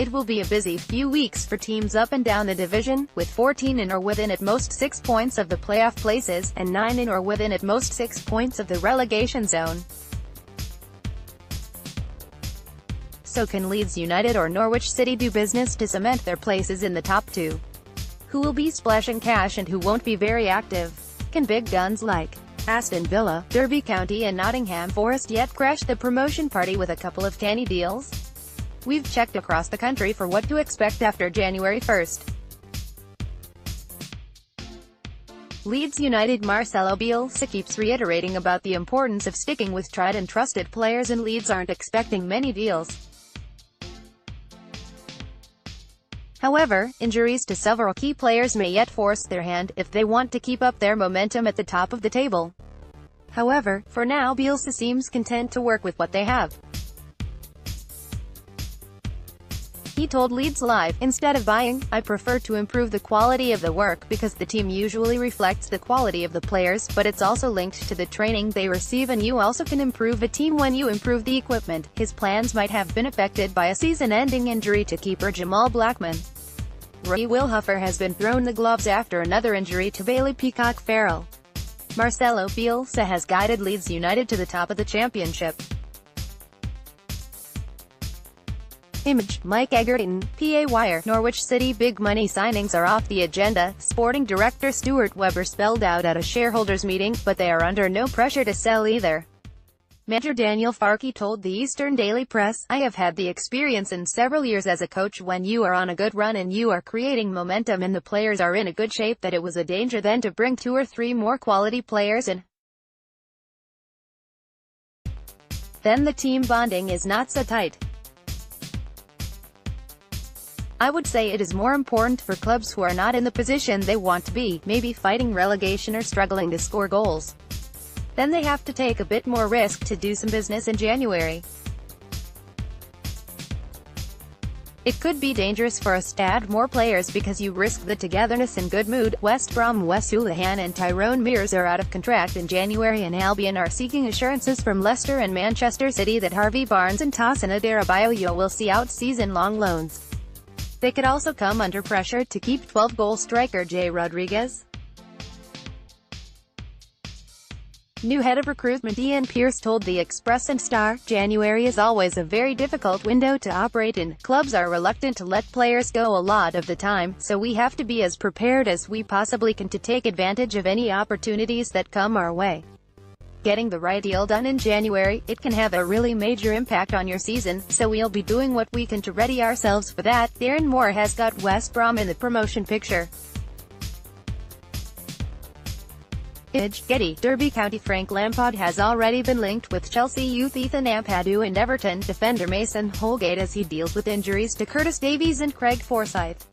It will be a busy few weeks for teams up and down the division, with 14 in or within at most 6 points of the playoff places, and 9 in or within at most 6 points of the relegation zone. So can Leeds United or Norwich City do business to cement their places in the top two? Who will be splashing cash and who won't be very active? Can big guns like Aston Villa, Derby County and Nottingham Forest yet crash the promotion party with a couple of canny deals? We've checked across the country for what to expect after January 1st. Leeds United Marcelo Bielsa keeps reiterating about the importance of sticking with tried and trusted players, and Leeds aren't expecting many deals. However, injuries to several key players may yet force their hand, if they want to keep up their momentum at the top of the table. However, for now Bielsa seems content to work with what they have. He told Leeds Live, "Instead of buying, I prefer to improve the quality of the work, because the team usually reflects the quality of the players, but it's also linked to the training they receive, and you also can improve a team when you improve the equipment." His plans might have been affected by a season-ending injury to keeper Jamal Blackman. Roy Wilhofer has been thrown the gloves after another injury to Bailey Peacock Farrell. Marcelo Bielsa has guided Leeds United to the top of the championship. Image, Mike Egerton, PA Wire. Norwich City big money signings are off the agenda, Sporting Director Stuart Webber spelled out at a shareholders meeting, but they are under no pressure to sell either. Manager Daniel Farke told the Eastern Daily Press, "I have had the experience in several years as a coach when you are on a good run and you are creating momentum and the players are in a good shape, that it was a danger then to bring 2 or 3 more quality players in. Then the team bonding is not so tight. I would say it is more important for clubs who are not in the position they want to be, maybe fighting relegation or struggling to score goals. Then they have to take a bit more risk to do some business in January. It could be dangerous for us to add more players because you risk the togetherness and good mood." West Brom Wes Hoolahan and Tyrone Mears are out of contract in January, and Albion are seeking assurances from Leicester and Manchester City that Harvey Barnes and Tosin Adarabioyo will see out season-long loans. They could also come under pressure to keep 12-goal striker Jay Rodriguez. New head of recruitment Ian Pearce told the Express and Star, "January is always a very difficult window to operate in. Clubs are reluctant to let players go a lot of the time, so we have to be as prepared as we possibly can to take advantage of any opportunities that come our way. Getting the right deal done in January, it can have a really major impact on your season, so we'll be doing what we can to ready ourselves for that." Darren Moore has got West Brom in the promotion picture. Image, Getty, Derby County Frank Lampard has already been linked with Chelsea youth Ethan Ampadu and Everton defender Mason Holgate as he deals with injuries to Curtis Davies and Craig Forsyth.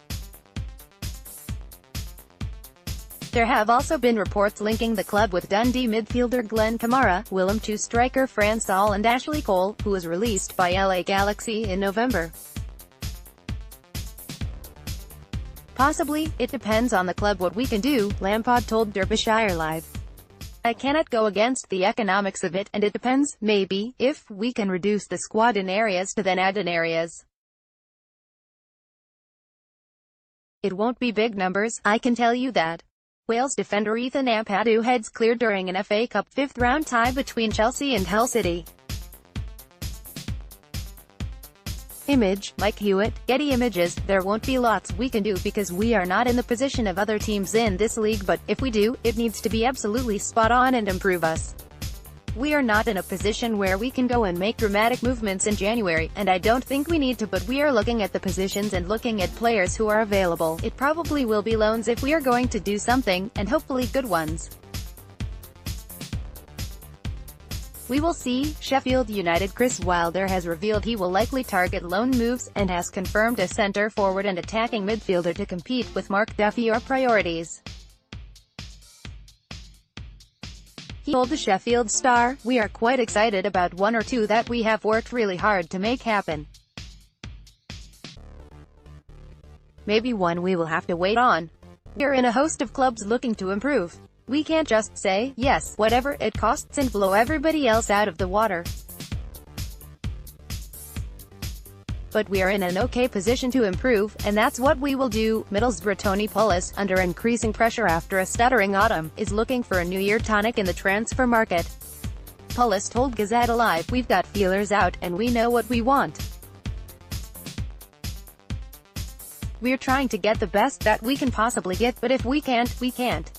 There have also been reports linking the club with Dundee midfielder Glenn Kamara, Willem II striker Frans Saul and Ashley Cole, who was released by LA Galaxy in November. "Possibly, it depends on the club what we can do," Lampard told Derbyshire Live. "I cannot go against the economics of it, and it depends, maybe, if we can reduce the squad in areas to then add in areas. It won't be big numbers, I can tell you that." Wales defender Ethan Ampadu heads clear during an FA Cup 5th-round tie between Chelsea and Hull City. Image, Mike Hewitt, Getty Images. "There won't be lots we can do because we are not in the position of other teams in this league, but if we do, it needs to be absolutely spot on and improve us. We are not in a position where we can go and make dramatic movements in January, and I don't think we need to, but we are looking at the positions and looking at players who are available. It probably will be loans if we are going to do something, and hopefully good ones. We will see." Sheffield United Chris Wilder has revealed he will likely target loan moves, and has confirmed a centre-forward and attacking midfielder to compete with Mark Duffy are priorities. He told the Sheffield Star, "We are quite excited about 1 or 2 that we have worked really hard to make happen. Maybe 1 we will have to wait on. We're in a host of clubs looking to improve. We can't just say, yes, whatever it costs and blow everybody else out of the water." But we are in an okay position to improve, and that's what we will do. Middlesbrough Tony Pulis, under increasing pressure after a stuttering autumn, is looking for a New Year tonic in the transfer market. Pulis told Gazette Live, "We've got feelers out, and we know what we want. We're trying to get the best that we can possibly get, but if we can't, we can't.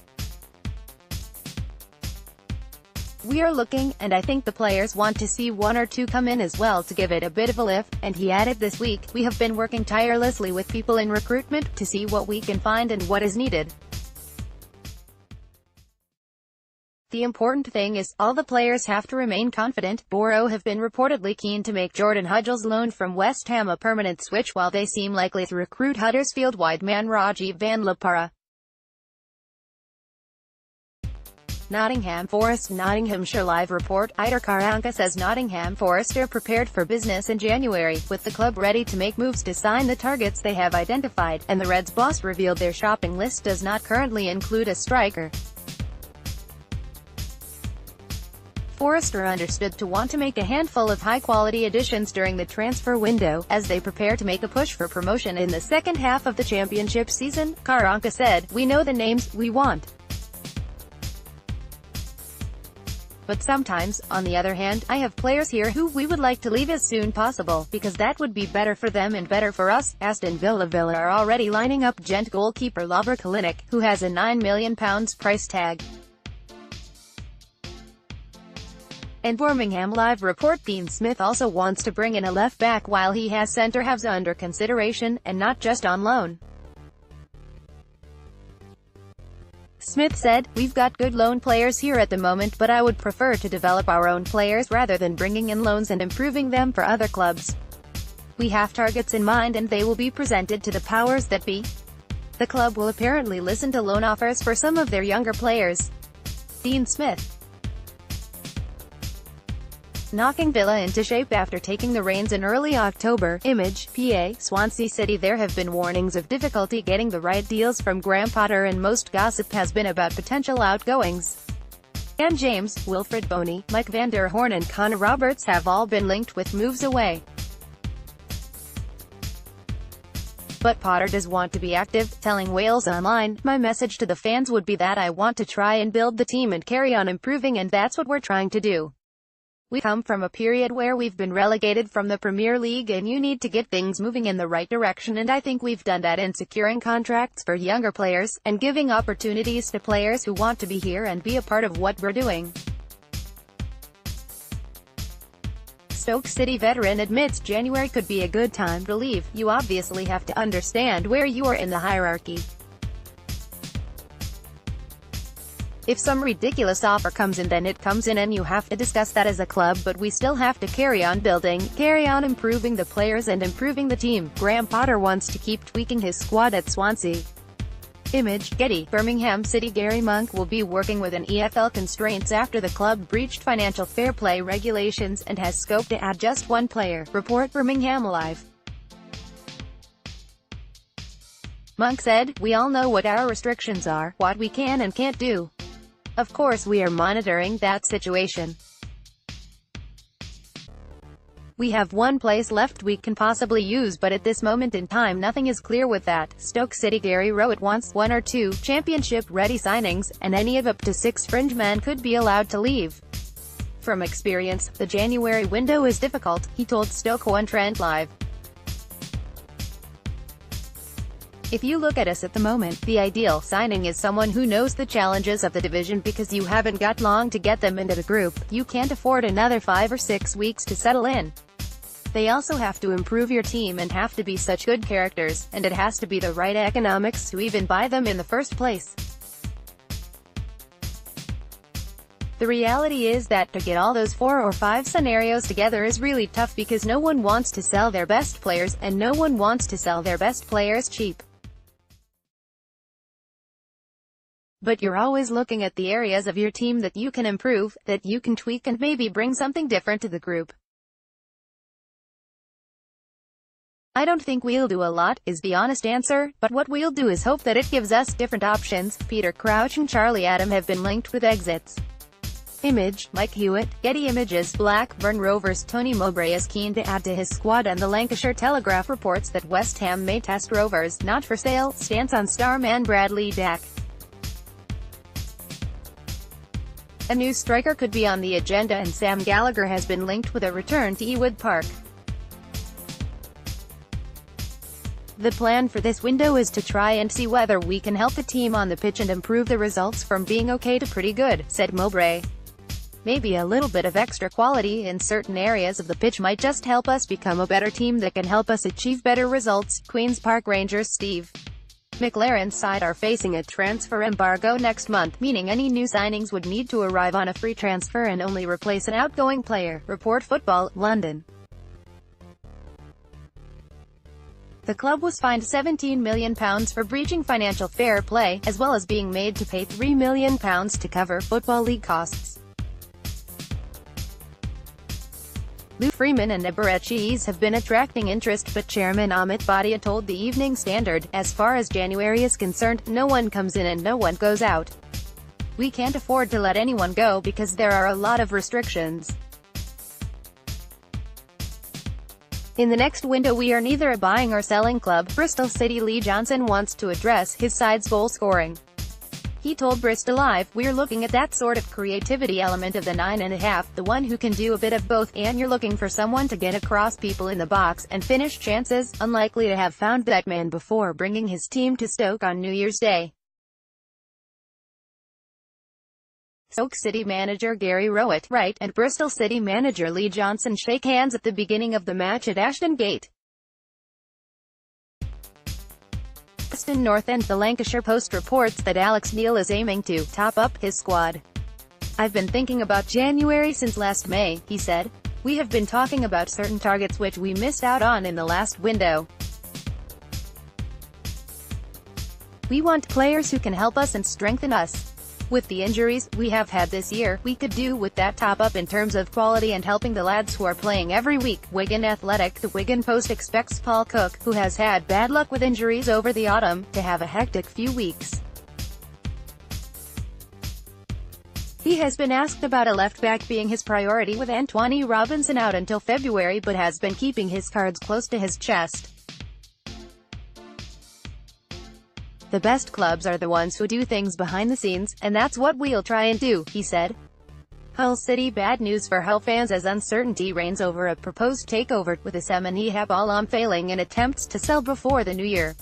We are looking, and I think the players want to see one or two come in as well to give it a bit of a lift," and he added, "This week, we have been working tirelessly with people in recruitment, to see what we can find and what is needed. The important thing is, all the players have to remain confident." Boro have been reportedly keen to make Jordan Hudgell's loan from West Ham a permanent switch, while they seem likely to recruit Huddersfield wide man Rajiv van La Parra. Nottingham Forest. Nottinghamshire Live report, Ider Karanka says Nottingham Forest are prepared for business in January, with the club ready to make moves to sign the targets they have identified, and the Reds boss revealed their shopping list does not currently include a striker. Forest are understood to want to make a handful of high-quality additions during the transfer window, as they prepare to make a push for promotion in the second half of the championship season. Karanka said, "We know the names we want. But sometimes, on the other hand, I have players here who we would like to leave as soon possible, because that would be better for them and better for us." Aston Villa are already lining up Gent goalkeeper Lovre Kalinic, who has a £9 million price tag. And Birmingham Live report, Dean Smith also wants to bring in a left-back, while he has centre-halves under consideration, and not just on loan. Smith said, "We've got good loan players here at the moment, but I would prefer to develop our own players rather than bringing in loans and improving them for other clubs. We have targets in mind and they will be presented to the powers that be. The club will apparently listen to loan offers for some of their younger players." Dean Smith. Knocking Villa into shape after taking the reins in early October. Image, PA, Swansea City. There have been warnings of difficulty getting the right deals from Graham Potter, and most gossip has been about potential outgoings. Dan James, Wilfred Boney, Mike van der Horn and Connor Roberts have all been linked with moves away. But Potter does want to be active, telling Wales Online, "My message to the fans would be that I want to try and build the team and carry on improving, and that's what we're trying to do. We come from a period where we've been relegated from the Premier League, and you need to get things moving in the right direction, and I think we've done that in securing contracts for younger players, and giving opportunities to players who want to be here and be a part of what we're doing." Stoke City veteran admits January could be a good time to leave. "You obviously have to understand where you are in the hierarchy. If some ridiculous offer comes in, then it comes in, and you have to discuss that as a club, but we still have to carry on building, carry on improving the players and improving the team." Graham Potter wants to keep tweaking his squad at Swansea. Image, Getty. Birmingham City. Gary Monk will be working within EFL constraints after the club breached financial fair play regulations, and has scope to add just one player. Report, Birmingham Live. Monk said, "We all know what our restrictions are, what we can and can't do. Of course we are monitoring that situation. We have one place left we can possibly use, but at this moment in time nothing is clear with that." Stoke City. Gary Rowett wants 1 or 2 championship-ready signings, and any of up to 6 fringe men could be allowed to leave. From experience, the January window is difficult, he told Stoke One Trent Live. "If you look at us at the moment, the ideal signing is someone who knows the challenges of the division, because you haven't got long to get them into the group. You can't afford another 5 or 6 weeks to settle in. They also have to improve your team and have to be such good characters, and it has to be the right economics to even buy them in the first place. The reality is that to get all those 4 or 5 scenarios together is really tough, because no one wants to sell their best players, and no one wants to sell their best players cheap. But you're always looking at the areas of your team that you can improve, that you can tweak, and maybe bring something different to the group. I don't think we'll do a lot, is the honest answer, but what we'll do is hope that it gives us different options." Peter Crouch and Charlie Adam have been linked with exits. Image, Mike Hewitt, Getty Images. Blackburn Rovers' Tony Mowbray is keen to add to his squad, and the Lancashire Telegraph reports that West Ham may test Rovers' not for sale stance on star man Bradley Dack. A new striker could be on the agenda, and Sam Gallagher has been linked with a return to Ewood Park. The plan for this window is to try and see whether we can help the team on the pitch and improve the results from being okay to pretty good, said Mowbray. Maybe a little bit of extra quality in certain areas of the pitch might just help us become a better team that can help us achieve better results. Queen's Park Rangers' Steve McLaren's side are facing a transfer embargo next month, meaning any new signings would need to arrive on a free transfer and only replace an outgoing player. Report Football, London. The club was fined £17 million for breaching financial fair play, as well as being made to pay £3 million to cover Football League costs. Lou Freeman and Eberechi's have been attracting interest, but Chairman Amit Bhatia told the Evening Standard, as far as January is concerned, no one comes in and no one goes out. We can't afford to let anyone go because there are a lot of restrictions. In the next window we are neither a buying or selling club. Bristol City. Lee Johnson wants to address his side's goal scoring. He told Bristol Live, "We're looking at that sort of creativity element of the 9.5, the one who can do a bit of both, and you're looking for someone to get across people in the box and finish chances. Unlikely to have found that man before bringing his team to Stoke on New Year's Day." Stoke City manager Gary Rowett, right, and Bristol City manager Lee Johnson shake hands at the beginning of the match at Ashton Gate. Preston North End. The Lancashire Post reports that Alex Neil is aiming to top up his squad. "I've been thinking about January since last May," he said. "We have been talking about certain targets which we missed out on in the last window. We want players who can help us and strengthen us. With the injuries we have had this year, we could do with that top-up in terms of quality and helping the lads who are playing every week." Wigan Athletic. The Wigan Post expects Paul Cook, who has had bad luck with injuries over the autumn, to have a hectic few weeks. He has been asked about a left-back being his priority, with Antonee Robinson out until February, but has been keeping his cards close to his chest. "The best clubs are the ones who do things behind the scenes, and that's what we'll try and do," he said. Hull City. Bad news for Hull fans as uncertainty reigns over a proposed takeover, with the Semenhab Alam failing in attempts to sell before the new year.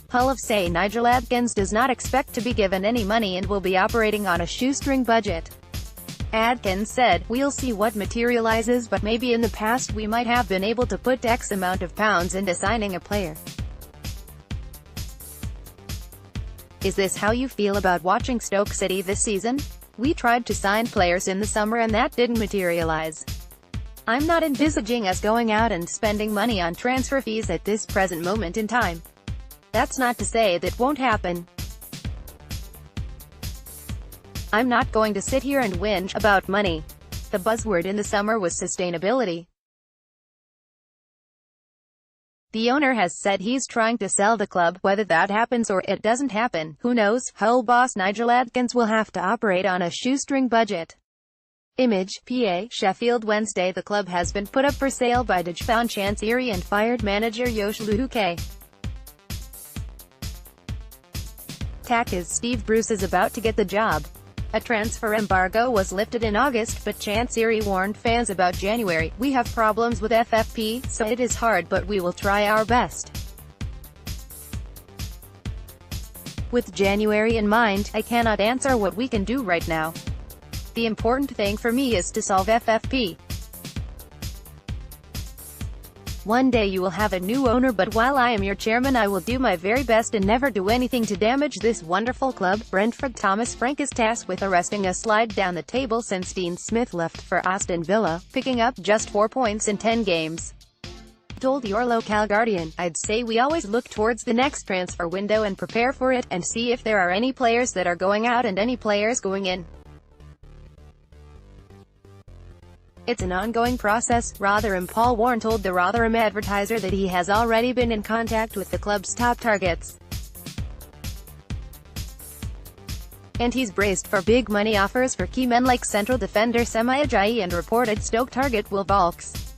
Hull of say Nigel Adkins does not expect to be given any money and will be operating on a shoestring budget. Adkins said, "We'll see what materializes, but maybe in the past we might have been able to put X amount of pounds into signing a player." Is this how you feel about watching Stoke City this season? "We tried to sign players in the summer and that didn't materialize. I'm not envisaging us going out and spending money on transfer fees at this present moment in time. That's not to say that won't happen. I'm not going to sit here and whinge about money." The buzzword in the summer was sustainability. The owner has said he's trying to sell the club. Whether that happens or it doesn't happen, who knows? Hull boss Nigel Adkins will have to operate on a shoestring budget. Image, PA, Sheffield. Wednesday. The club has been put up for sale by Dejphon Chansiri and fired manager Yosh Luhuke. Tack is Steve Bruce is about to get the job. A transfer embargo was lifted in August, but Chansiri warned fans about January. "We have problems with FFP, so it is hard, but we will try our best. With January in mind, I cannot answer what we can do right now. The important thing for me is to solve FFP. One day you will have a new owner, but while I am your chairman I will do my very best and never do anything to damage this wonderful club." Brentford. Thomas Frank is tasked with arresting a slide down the table since Dean Smith left for Aston Villa, picking up just 4 points in 10 games. Told your local Guardian, "I'd say we always look towards the next transfer window and prepare for it, and see if there are any players that are going out and any players going in. It's an ongoing process." Rotherham. Paul Warne told the Rotherham Advertiser that he has already been in contact with the club's top targets. And he's braced for big money offers for key men like central defender Semi Ajayi and reported Stoke target Will Vaulks.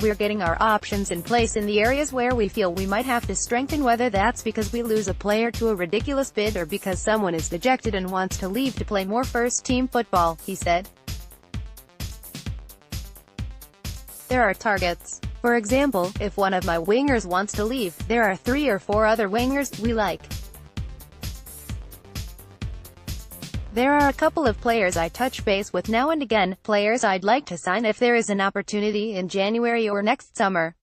We're getting our options in place in the areas where we feel we might have to strengthen, whether that's because we lose a player to a ridiculous bid or because someone is dejected and wants to leave to play more first-team football, he said. There are targets. For example, if one of my wingers wants to leave, there are 3 or 4 other wingers we like. There are a couple of players I touch base with now and again, players I'd like to sign if there is an opportunity in January or next summer.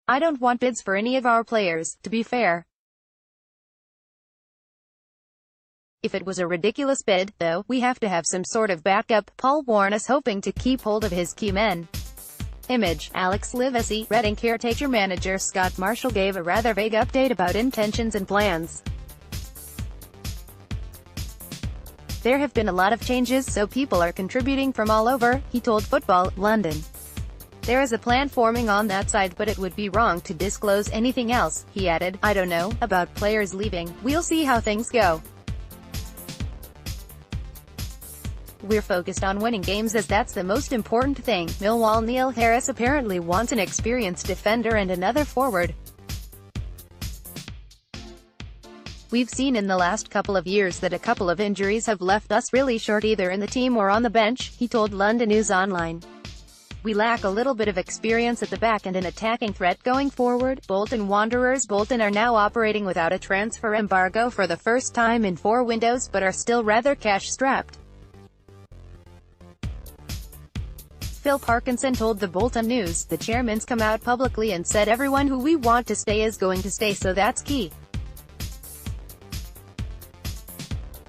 I don't want bids for any of our players, to be fair. If it was a ridiculous bid, though, we have to have some sort of backup. Paul Warne is hoping to keep hold of his key men. Image, Alex Livesey. Reading caretaker manager Scott Marshall gave a rather vague update about intentions and plans. There have been a lot of changes, so people are contributing from all over, he told Football London. There is a plan forming on that side, but it would be wrong to disclose anything else, he added. I don't know about players leaving. We'll see how things go. We're focused on winning games as that's the most important thing. Millwall Neil Harris apparently wants an experienced defender and another forward. We've seen in the last couple of years that a couple of injuries have left us really short either in the team or on the bench, he told London News Online. We lack a little bit of experience at the back and an attacking threat going forward. Bolton Wanderers. Bolton are now operating without a transfer embargo for the first time in 4 windows, but are still rather cash-strapped. Phil Parkinson told the Bolton News, the chairman's come out publicly and said everyone who we want to stay is going to stay, so that's key.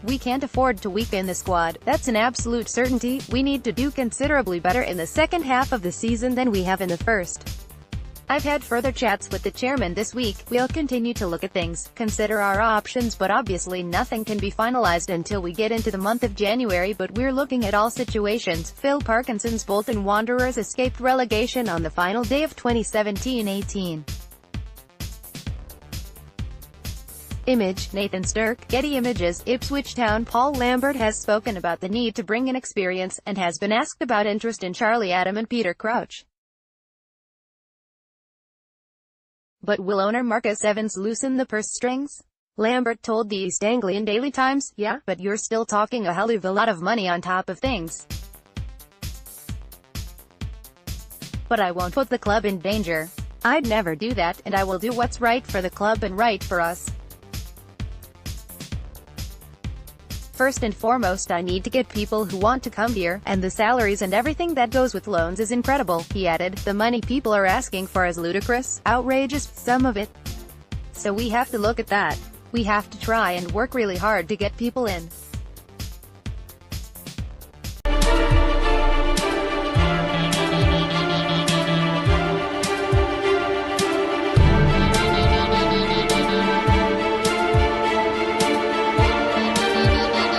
We can't afford to weaken the squad, that's an absolute certainty. We need to do considerably better in the second half of the season than we have in the first. I've had further chats with the chairman this week. We'll continue to look at things, consider our options, but obviously nothing can be finalized until we get into the month of January, but we're looking at all situations. Phil Parkinson's Bolton Wanderers escaped relegation on the final day of 2017-18. Image, Nathan Stirk. Getty Images. Ipswich Town. Paul Lambert has spoken about the need to bring in experience, and has been asked about interest in Charlie Adam and Peter Crouch. But will owner Marcus Evans loosen the purse strings? Lambert told the East Anglian Daily Times, yeah, but you're still talking a hell of a lot of money on top of things. But I won't put the club in danger. I'd never do that, and I will do what's right for the club and right for us. First and foremost, I need to get people who want to come here, and the salaries and everything that goes with loans is incredible, he added. The money people are asking for is ludicrous, outrageous, some of it. So we have to look at that. We have to try and work really hard to get people in.